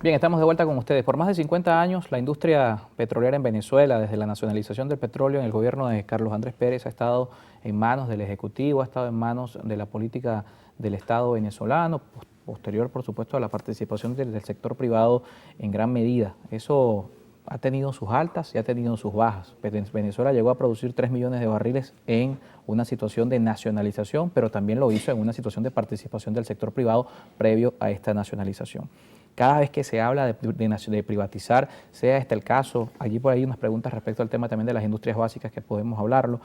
Bien, estamos de vuelta con ustedes. Por más de 50 años, la industria petrolera en Venezuela, desde la nacionalización del petróleo en el gobierno de Carlos Andrés Pérez, ha estado en manos del Ejecutivo, ha estado en manos de la política del Estado venezolano, posterior, por supuesto, a la participación del sector privado en gran medida. Eso ha tenido sus altas y ha tenido sus bajas. Venezuela llegó a producir 3 millones de barriles en una situación de nacionalización, pero también lo hizo en una situación de participación del sector privado previo a esta nacionalización. Cada vez que se habla de privatizar, sea este el caso, allí por ahí unas preguntas respecto al tema también de las industrias básicas que podemos hablarlo,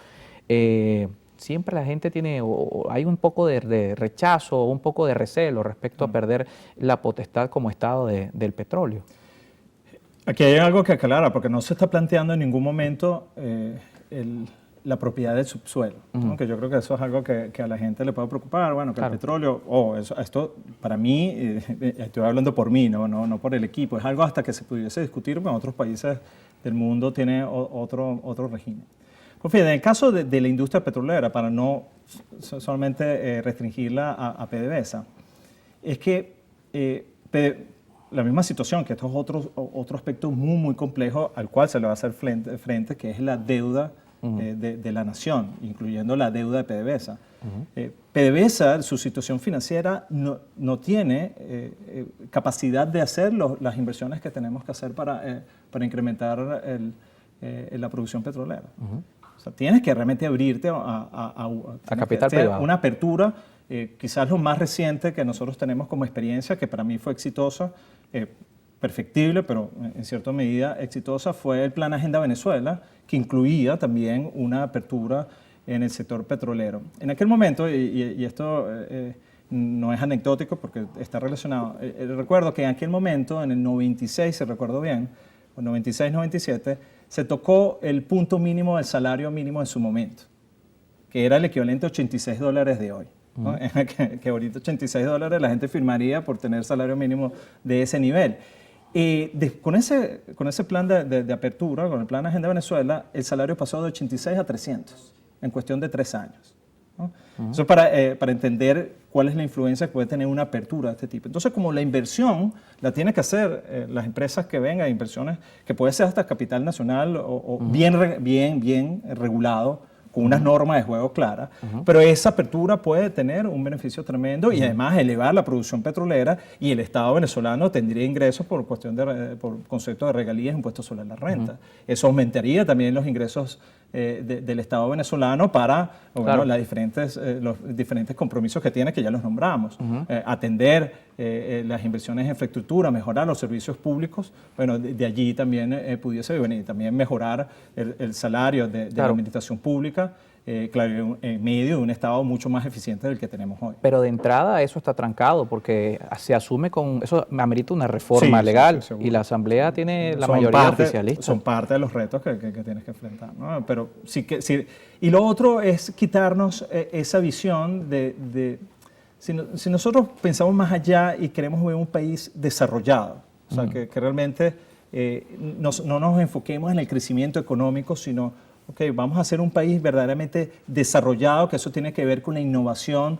siempre la gente tiene, o hay un poco de rechazo o un poco de recelo respecto a perder la potestad como Estado del petróleo. Aquí hay algo que aclarar, porque no se está planteando en ningún momento la propiedad del subsuelo, ¿no? Que yo creo que eso es algo que a la gente le puede preocupar, bueno, que el petróleo, esto para mí, estoy hablando por mí, no por el equipo, es algo hasta que se pudiese discutir, porque en otros países del mundo tiene otro régimen. Pues fíjate, en el caso de la industria petrolera, para no solamente restringirla a PDVSA, es que la misma situación, que esto es otro aspecto muy complejo al cual se le va a hacer frente, que es la deuda de la nación, incluyendo la deuda de PDVSA. PDVSA, su situación financiera, no tiene capacidad de hacer las inversiones que tenemos que hacer para incrementar la producción petrolera. O sea, tienes que realmente abrirte a capital privado. Una apertura. Quizás lo más reciente que nosotros tenemos como experiencia, que para mí fue exitosa, perfectible, pero en cierta medida exitosa, fue el Plan Agenda Venezuela, que incluía también una apertura en el sector petrolero. En aquel momento, y esto no es anecdótico porque está relacionado, recuerdo que en aquel momento, en el 96, si recuerdo bien, o 96-97, se tocó el punto mínimo del salario mínimo en su momento, que era el equivalente a $86 de hoy. ¿no? Que ahorita $86 la gente firmaría por tener salario mínimo de ese nivel. Con ese plan de apertura, con el plan Agenda Venezuela, el salario pasó de 86 a 300 en cuestión de 3 años. ¿no? Eso para entender cuál es la influencia que puede tener una apertura de este tipo. Entonces, como la inversión la tiene que hacer las empresas que vengan, inversiones que puede ser hasta capital nacional o bien regulado, con unas normas de juego claras, pero esa apertura puede tener un beneficio tremendo y además elevar la producción petrolera, y el Estado venezolano tendría ingresos por concepto de regalías, impuestos sobre la renta. Eso aumentaría también los ingresos del Estado venezolano para los diferentes compromisos que tiene, que ya los nombramos. Atender las inversiones en infraestructura, mejorar los servicios públicos, bueno, de allí también pudiese venir, también mejorar el salario de la administración pública, claro, en medio de un Estado mucho más eficiente del que tenemos hoy. Pero de entrada eso está trancado porque se asume eso amerita una reforma legal y la Asamblea tiene la mayoría oficialista. Son parte de los retos que tienes que enfrentar, ¿no? Pero y lo otro es quitarnos esa visión si nosotros pensamos más allá y queremos ver un país desarrollado, o sea, que realmente no nos enfoquemos en el crecimiento económico, sino vamos a ser un país verdaderamente desarrollado, que eso tiene que ver con la innovación,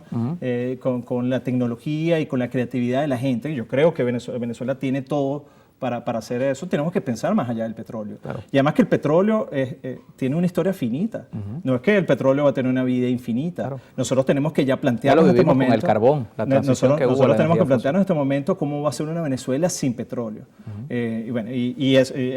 con la tecnología y con la creatividad de la gente. Yo creo que Venezuela tiene todo para hacer eso. Tenemos que pensar más allá del petróleo. Claro. Y además que el petróleo tiene una historia finita. No es que el petróleo va a tener una vida infinita. Claro. Nosotros tenemos que ya plantearnos en este momento. Con el carbón, la transición que hubo. Nosotros tenemos que plantearnos en este momento cómo va a ser una Venezuela sin petróleo.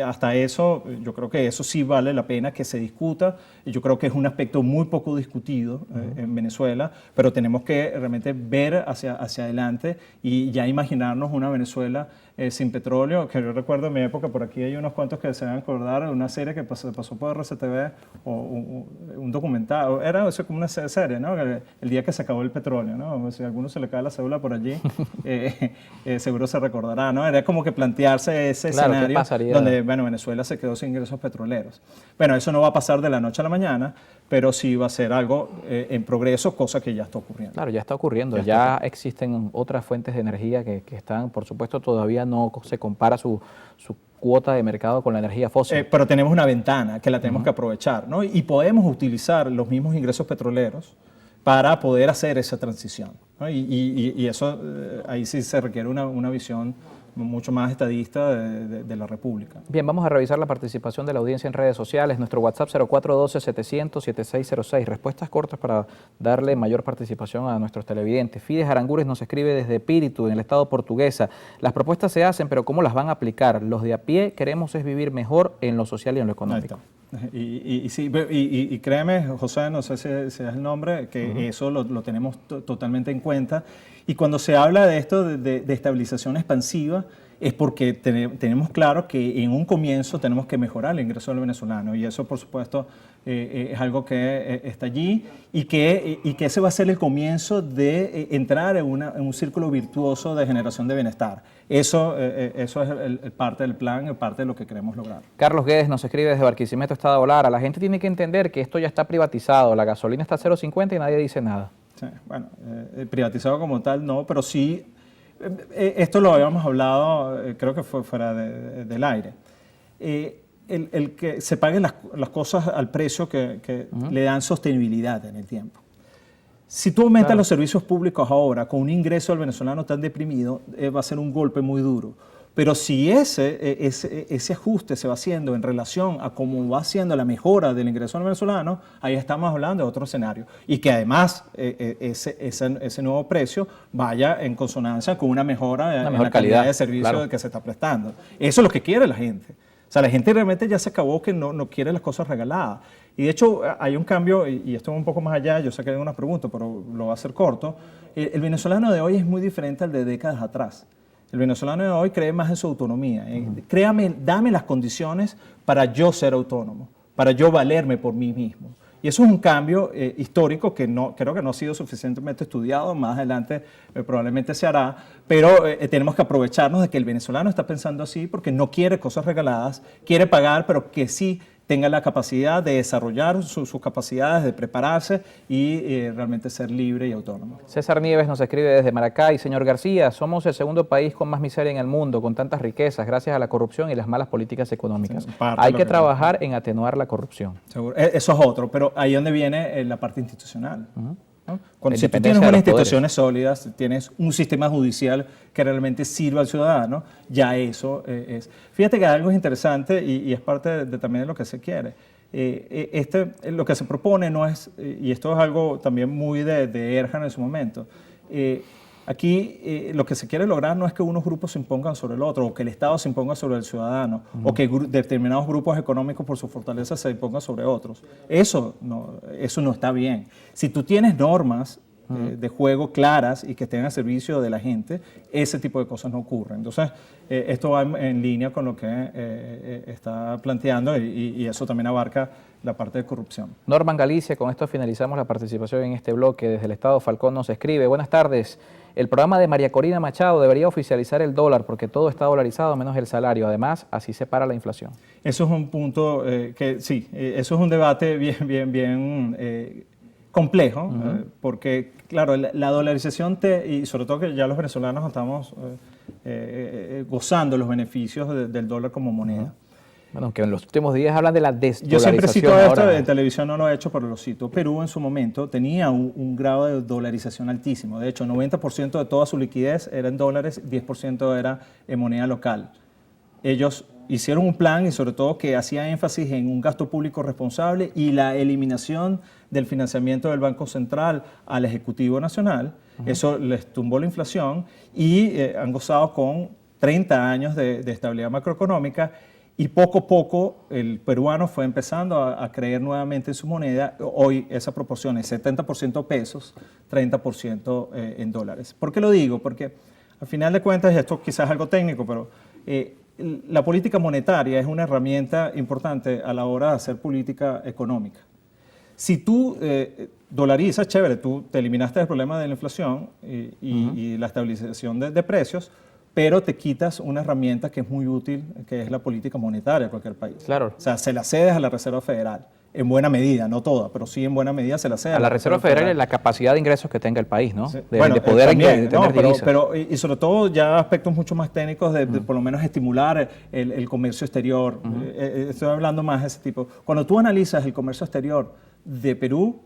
Hasta eso, yo creo que eso sí vale la pena que se discuta. Yo creo que es un aspecto muy poco discutido en Venezuela, pero tenemos que realmente ver hacia adelante y ya imaginarnos una Venezuela sin petróleo, que yo recuerdo en mi época, por aquí hay unos cuantos que se van a acordar de una serie que pasó por RCTV, o un documental, era como una serie, ¿no? El día que se acabó el petróleo, ¿no? Si a alguno se le cae la cédula por allí, seguro se recordará, ¿no? Era como que plantearse ese escenario donde, bueno, Venezuela se quedó sin ingresos petroleros. Bueno, eso no va a pasar de la noche a la mañana, pero sí va a ser algo en progreso, cosa que ya está ocurriendo. Claro, ya está ocurriendo. Ya existen otras fuentes de energía que están, por supuesto, todavía no se compara su cuota de mercado con la energía fósil. Pero tenemos una ventana que la tenemos que aprovechar, ¿no? Y podemos utilizar los mismos ingresos petroleros para poder hacer esa transición, ¿no? Y eso, ahí sí se requiere una visión mucho más estadista de la República. Bien, vamos a revisar la participación de la audiencia en redes sociales. Nuestro WhatsApp 0412-700-7606. Respuestas cortas para darle mayor participación a nuestros televidentes. Fides Arangures nos escribe desde Píritu, en el estado portuguesa. Las propuestas se hacen, pero ¿cómo las van a aplicar? Los de a pie queremos es vivir mejor en lo social y en lo económico. Y créeme, José, no sé si es el nombre, que eso lo tenemos totalmente en cuenta. Y cuando se habla de esto de estabilización expansiva, es porque tenemos claro que en un comienzo tenemos que mejorar el ingreso del venezolano, y eso, por supuesto, es algo que está allí, y que ese va a ser el comienzo de entrar en un círculo virtuoso de generación de bienestar. Eso es parte del plan, parte de lo que queremos lograr. Carlos Guedes nos escribe desde Barquisimeto, Estado Lara. La gente tiene que entender que esto ya está privatizado, la gasolina está a 0.50 y nadie dice nada. Sí, bueno, privatizado como tal no, pero sí, esto lo habíamos hablado, creo que fue fuera del aire. El que se paguen las cosas al precio que le dan sostenibilidad en el tiempo. Si tú aumentas los servicios públicos ahora con un ingreso del venezolano tan deprimido, va a ser un golpe muy duro. Pero si ese ajuste se va haciendo en relación a cómo va haciendo la mejora del ingreso del venezolano, ahí estamos hablando de otro escenario. Y que además ese nuevo precio vaya en consonancia con una mejora en la calidad de servicio que se está prestando. Eso es lo que quiere la gente. O sea, la gente realmente ya se acabó que no quiere las cosas regaladas. Y de hecho hay un cambio, y esto va un poco más allá, yo sé que hay unas preguntas, pero lo voy a hacer corto. El venezolano de hoy es muy diferente al de décadas atrás. El venezolano de hoy cree más en su autonomía. Créame, dame las condiciones para yo ser autónomo, para yo valerme por mí mismo. Y eso es un cambio histórico que creo que no ha sido suficientemente estudiado. Más adelante probablemente se hará, pero tenemos que aprovecharnos de que el venezolano está pensando así porque no quiere cosas regaladas, quiere pagar, pero que sí tenga la capacidad de desarrollar sus capacidades, de prepararse y realmente ser libre y autónomo. César Nieves nos escribe desde Maracay. Señor García, somos el segundo país con más miseria en el mundo, con tantas riquezas, gracias a la corrupción y las malas políticas económicas. Sí, hay que trabajar en atenuar la corrupción. Seguro. Eso es otro, pero ahí es donde viene la parte institucional. ¿No? Cuando si tú tienes unas instituciones sólidas, tienes un sistema judicial que realmente sirva al ciudadano, ya eso es. Fíjate que algo es interesante y es parte también de lo que se quiere. Lo que se propone no es, y esto es algo también muy de Erhan en su momento, aquí lo que se quiere lograr no es que unos grupos se impongan sobre el otro, o que el Estado se imponga sobre el ciudadano, o que determinados grupos económicos por su fortaleza se impongan sobre otros. Eso no está bien. Si tú tienes normas de juego claras y que estén al servicio de la gente, ese tipo de cosas no ocurren. Entonces, esto va en línea con lo que está planteando y eso también abarca la parte de corrupción. Norman Galicia, con esto finalizamos la participación en este bloque. Desde el Estado Falcón nos escribe: buenas tardes. El programa de María Corina Machado debería oficializar el dólar porque todo está dolarizado menos el salario. Además, así se para la inflación. Eso es un punto que sí, eso es un debate bien complejo, porque claro, la dolarización y sobre todo que ya los venezolanos estamos gozando los beneficios del dólar como moneda. Bueno, que en los últimos días hablan de la desdolarización. Yo siempre cito esto, en televisión no lo he hecho, pero lo cito. Perú en su momento tenía un grado de dolarización altísimo. De hecho, 90% de toda su liquidez era en dólares, 10% era en moneda local. Ellos hicieron un plan y sobre todo que hacía énfasis en un gasto público responsable y la eliminación del financiamiento del Banco Central al Ejecutivo Nacional. Eso les tumbó la inflación y han gozado con 30 años de estabilidad macroeconómica. Y poco a poco el peruano fue empezando a creer nuevamente en su moneda. Hoy esa proporción es 70% pesos, 30% en dólares. ¿Por qué lo digo? Porque al final de cuentas, y esto quizás es algo técnico, pero la política monetaria es una herramienta importante a la hora de hacer política económica. Si tú dolarizas, chévere, tú te eliminaste el problema de la inflación y la estabilización de precios, pero te quitas una herramienta que es muy útil, que es la política monetaria de cualquier país. Claro. O sea, se la cedes a la Reserva Federal, en buena medida, no toda, pero sí en buena medida se la cedes a la Reserva Federal. Es la capacidad de ingresos que tenga el país, ¿no? Sí. De poder tener divisas. Y sobre todo ya aspectos mucho más técnicos de por lo menos estimular el comercio exterior. Estoy hablando más de ese tipo. Cuando tú analizas el comercio exterior de Perú,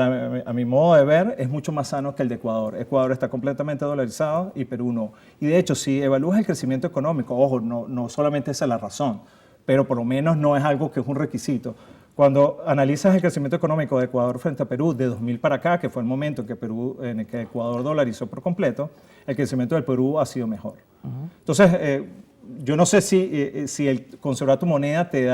a mi modo de ver, es mucho más sano que el de Ecuador. Ecuador está completamente dolarizado y Perú no. Y de hecho, si evalúas el crecimiento económico, ojo, no solamente esa es la razón, pero por lo menos no es algo que es un requisito. Cuando analizas el crecimiento económico de Ecuador frente a Perú de 2000 para acá, que fue el momento en el que Ecuador dolarizó por completo, el crecimiento del Perú ha sido mejor. Entonces, yo no sé si el conservar tu moneda te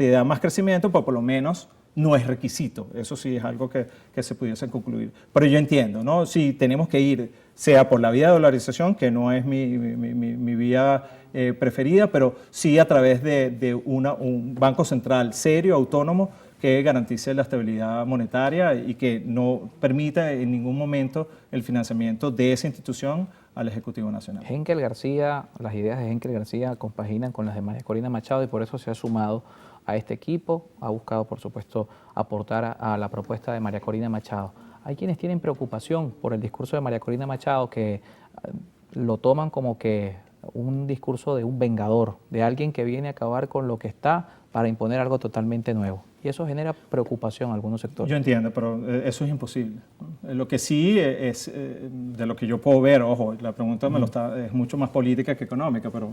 da más crecimiento, pero por lo menos no es requisito. Eso sí es algo que se pudiese concluir. Pero yo entiendo, ¿no? Si tenemos que ir, sea por la vía de dolarización, que no es mi vía preferida, pero sí a través de un banco central serio, autónomo, que garantice la estabilidad monetaria y que no permita en ningún momento el financiamiento de esa institución al Ejecutivo Nacional. Henkel García, las ideas de Henkel García compaginan con las de María Corina Machado y por eso se ha sumado a este equipo, ha buscado por supuesto aportar a la propuesta de María Corina Machado. Hay quienes tienen preocupación por el discurso de María Corina Machado que lo toman como que un discurso de un vengador, de alguien que viene a acabar con lo que está para imponer algo totalmente nuevo. Y eso genera preocupación en algunos sectores. Yo entiendo, pero eso es imposible. Lo que sí es, de lo que yo puedo ver, ojo, la pregunta es mucho más política que económica, pero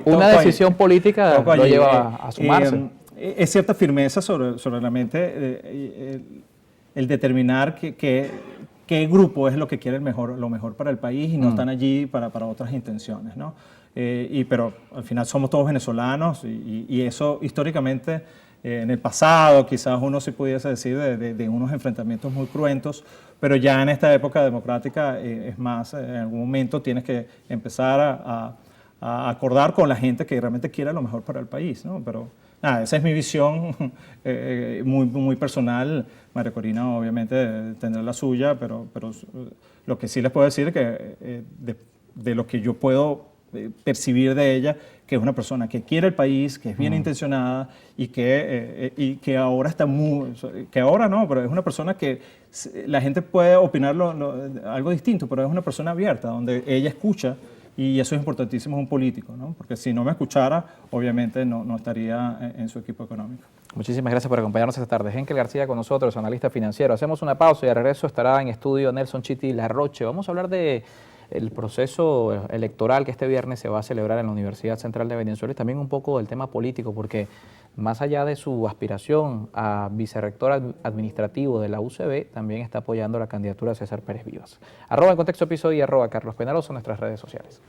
una decisión política lo lleva a sumarse. Es cierta firmeza sobre la mente el determinar qué grupo es lo que quiere lo mejor para el país y no están allí para otras intenciones, ¿no? Pero al final somos todos venezolanos y eso históricamente en el pasado quizás uno sí pudiese decir de unos enfrentamientos muy cruentos, pero ya en esta época democrática es más, en algún momento tienes que empezar a acordar con la gente que realmente quiera lo mejor para el país, ¿no? Pero nada, esa es mi visión muy personal. María Corina obviamente tendrá la suya, pero lo que sí les puedo decir es que de lo que yo puedo percibir de ella, que es una persona que quiere el país, que es bien intencionada y que ahora está que ahora no, pero es una persona que la gente puede opinar algo distinto, pero es una persona abierta, donde ella escucha y eso es importantísimo en un político, ¿no? Porque si no me escuchara, obviamente no estaría en su equipo económico. Muchísimas gracias por acompañarnos esta tarde. Henkel García con nosotros, analista financiero. Hacemos una pausa y de regreso estará en estudio Nelson Chiti Larroche. Vamos a hablar de el proceso electoral que este viernes se va a celebrar en la Universidad Central de Venezuela y también un poco del tema político, porque más allá de su aspiración a vicerrector administrativo de la UCB, también está apoyando la candidatura de César Pérez Vivas. @En Contexto Episodio y @Carlos Penaloza en nuestras redes sociales.